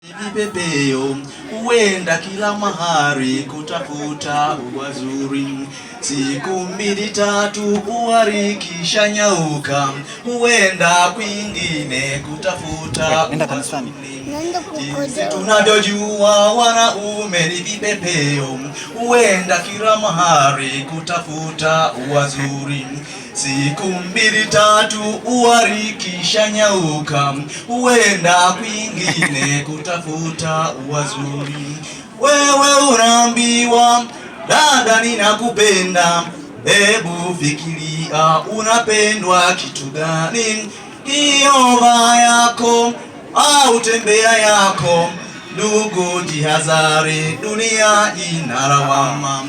Vipepeo huenda kila mahali kutafuta wazuri, siku mbili tatu huwarikisha nyauka, huenda kwingine kutafuta wazuri. Jinsi tunavyojua wanaume ni vipepeo, huenda kila mahali kutafuta wazuri, siku mbili tatu huwarikisha nyauka, huenda kwingine kutafuta wazuri. Wewe unaambiwa dada, ninakupenda, hebu fikiria unapendwa kitu gani? Hiyo vaa yako au tembea yako, ndugu jihadhari, dunia ina lawama.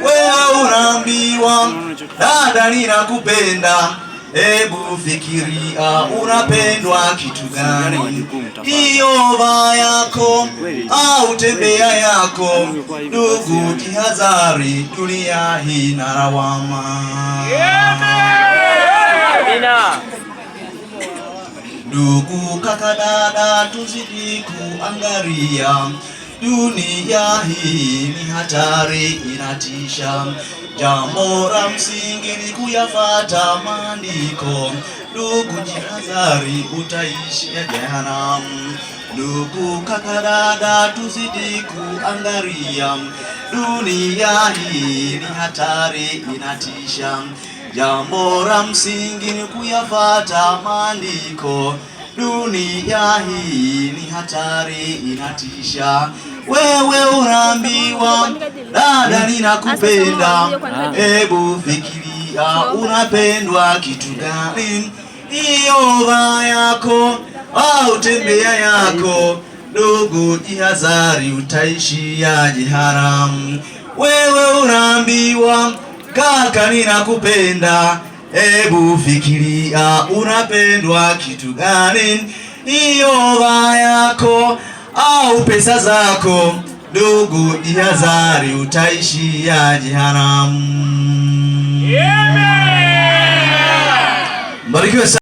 Wewe unaambiwa dada, ninakupenda, hebu fikiria unapendwa kitu gani? Hiyo vaa yako au tembea yako, ndugu jihadhari, dunia ina lawama. Ndugu kaka dada, tuzidi kuangalia, dunia hii ni hatari, inatisha. Jambo la msingi ni kuyafuata maandiko, ndugu jihadhari, utaishia jehanamu. Ndugu kaka dada, tuzidi kuangalia, dunia hii ni hatari, inatisha. Jambo la msingi ni kuyafuata maandiko, dunia hii ni hatari, inatisha. Wewe unaambiwa dada, ninakupenda, hebu fikiria unapendwa kitu gani? Hiyo vaa yako au tembea yako, ndugu jihadhari, utaishia jehanamu. Wewe unaambiwa kaka, ninakupenda, hebu fikiria unapendwa kitu gani? Hiyo vaa yako au pesa zako, ndugu jihadhari, utaishia jehanamu. Mbarikiwe.